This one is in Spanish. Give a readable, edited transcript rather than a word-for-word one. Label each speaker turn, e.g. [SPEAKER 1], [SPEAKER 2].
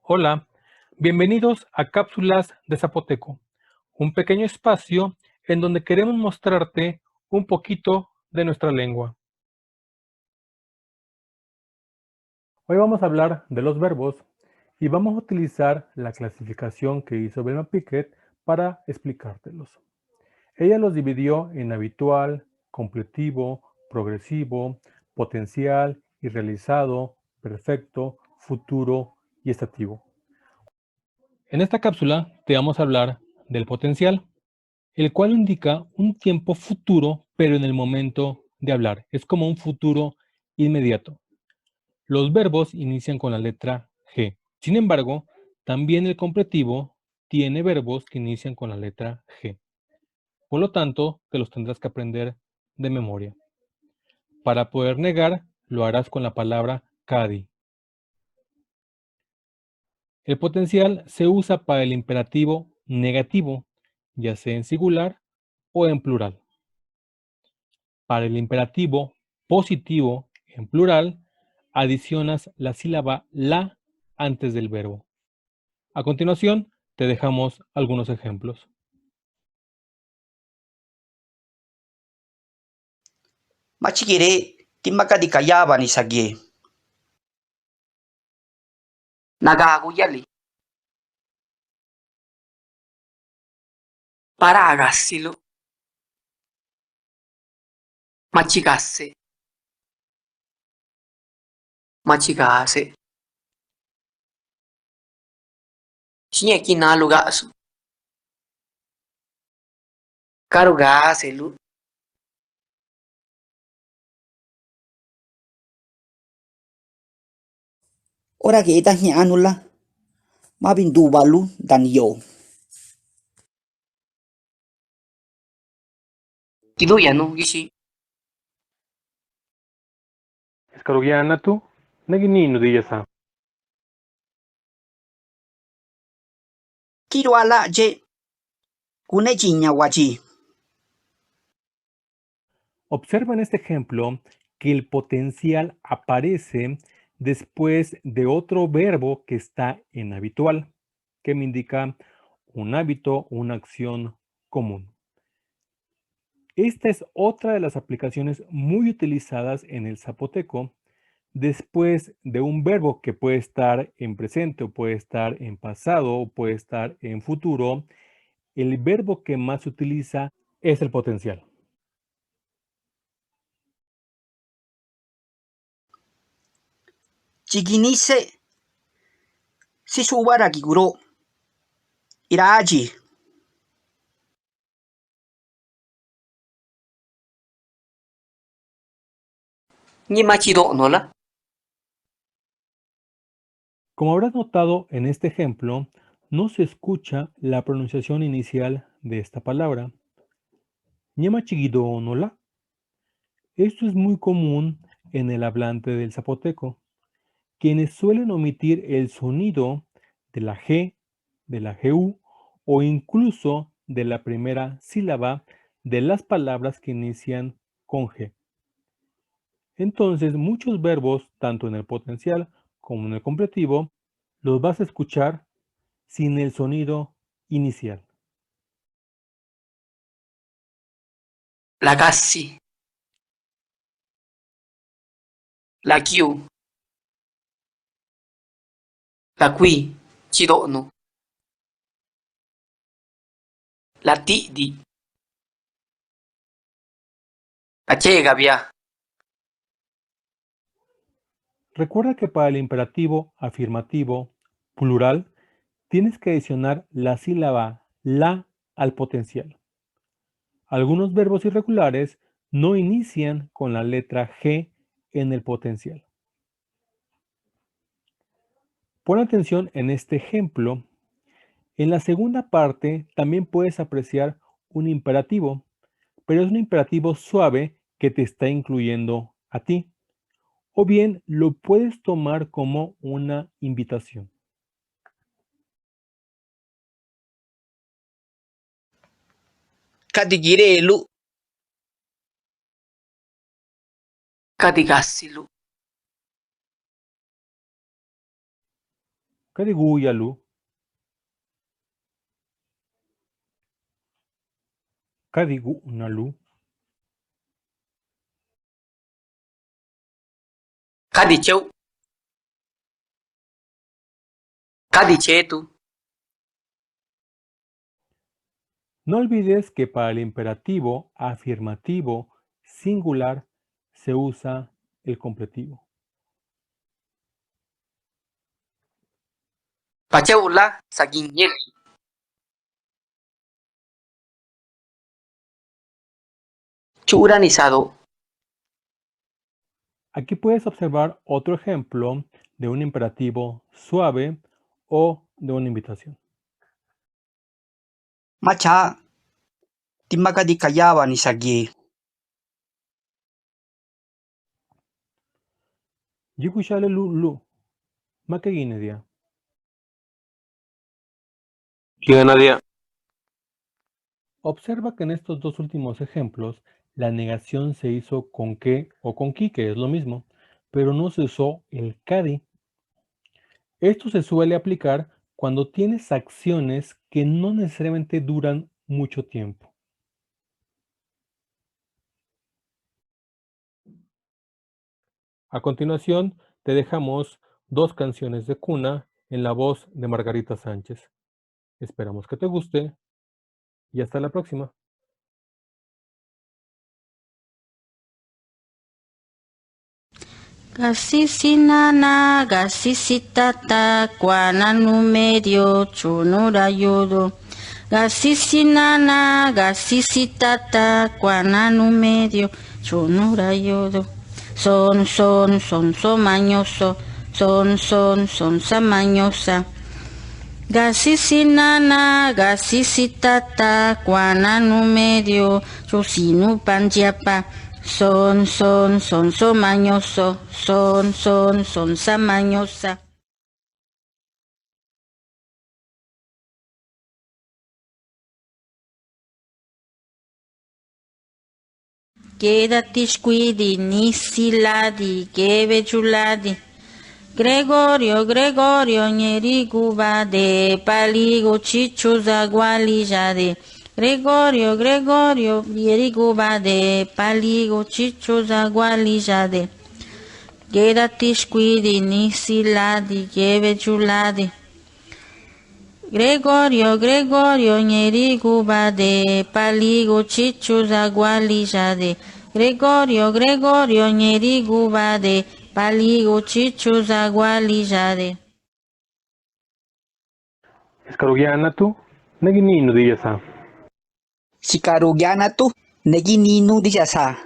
[SPEAKER 1] Hola, bienvenidos a Cápsulas de Zapoteco, un pequeño espacio en donde queremos mostrarte un poquito de nuestra lengua. Hoy vamos a hablar de los verbos y vamos a utilizar la clasificación que hizo Velma Piquet para explicártelos. Ella los dividió en habitual, completivo, progresivo, potencial, irrealizado, perfecto, futuro y estativo. En esta cápsula te vamos a hablar del potencial, el cual indica un tiempo futuro, pero en el momento de hablar. Es como un futuro inmediato. Los verbos inician con la letra G. Sin embargo, también el completivo tiene verbos que inician con la letra G. Por lo tanto, te los tendrás que aprender de memoria. Para poder negar, lo harás con la palabra cadi. El potencial se usa para el imperativo negativo, ya sea en singular o en plural. Para el imperativo positivo en plural, adicionas la sílaba la antes del verbo. A continuación, te dejamos algunos ejemplos.
[SPEAKER 2] Machigire timbaka di kayaba ni sagi. Nagago yali. Paragassilo. Machigasse. Machigase. Shinyeki nalugasu. Karugaselu. Ora kita hianula. Mabindubalu dan yo. Kiduya no gishi.
[SPEAKER 1] Escarugiana tu, neginino diyasa.
[SPEAKER 2] Kiruala je. Kunechiña wachi.
[SPEAKER 1] Observa en este ejemplo que el potencial aparece después de otro verbo que está en habitual, que me indica un hábito, una acción común. Esta es otra de las aplicaciones muy utilizadas en el zapoteco después de un verbo que puede estar en presente o puede estar en pasado o puede estar en futuro. El verbo que más se utiliza es el potencial.
[SPEAKER 2] Chiginise. Sisubara kiguro. Iraji. Ni machido nola.
[SPEAKER 1] Como habrás notado en este ejemplo, no se escucha la pronunciación inicial de esta palabra. Ñema chiquido nola. Esto es muy común en el hablante del zapoteco, quienes suelen omitir el sonido de la G, de la GU o incluso de la primera sílaba de las palabras que inician con G. Entonces, muchos verbos, tanto en el potencial como en el completivo, los vas a escuchar sin el sonido inicial.
[SPEAKER 2] La gassi. La kiu. La qui. Chido no. La di. La chega via.
[SPEAKER 1] Recuerda que para el imperativo afirmativo plural tienes que adicionar la sílaba la al potencial. Algunos verbos irregulares no inician con la letra G en el potencial. Pon atención en este ejemplo. En la segunda parte también puedes apreciar un imperativo, pero es un imperativo suave que te está incluyendo a ti. O bien lo puedes tomar como una invitación.
[SPEAKER 2] Kadigirelu. Kadigassilu.
[SPEAKER 1] Kadiguyalu. Kadigunalu.
[SPEAKER 2] Kadicheu. Kadichetu.
[SPEAKER 1] No olvides que para el imperativo afirmativo singular se usa el completivo.
[SPEAKER 2] Pacheula saginyel. Churanizado.
[SPEAKER 1] Aquí puedes observar otro ejemplo de un imperativo suave o de una invitación.
[SPEAKER 2] Macha. Timakadikayaban isagi.
[SPEAKER 1] Yikushale lu. Makeginedia.
[SPEAKER 3] Nadia.
[SPEAKER 1] Observa que en estos dos últimos ejemplos la negación se hizo con que o con ki, que es lo mismo, pero no se usó el kadi. Esto se suele aplicar cuando tienes acciones que no necesariamente duran mucho tiempo. A continuación, te dejamos dos canciones de cuna en la voz de Margarita Sánchez. Esperamos que te guste y hasta la próxima.
[SPEAKER 4] Gasisi nana, gasisi tata, guananu medio, chunura yodo. Gasisi nana, gasisi tata, guananu medio, chunura yodo. Son mañoso, son samañosa. Gasisi nana, gasisi tata, guananu medio, chusinu panjiapa. Son mañoso, son samañosa. Quédate squidi, nisiladi, gebe chuladi. Gregorio, nyeriguba de paligo chicho zagualijade. Gregorio, nyeriguba de paligo chicho zagualijade. Quédate squidi, nisiladi, gebe chuladi. Gregorio, nyeriguba de paligo chicho zagualijade. Gregorio, nyeriguba de paligo chicho zagualijade.
[SPEAKER 1] Escarugianatu, negininu diyasa.
[SPEAKER 2] Sikarugianatu. Negininu dijasa.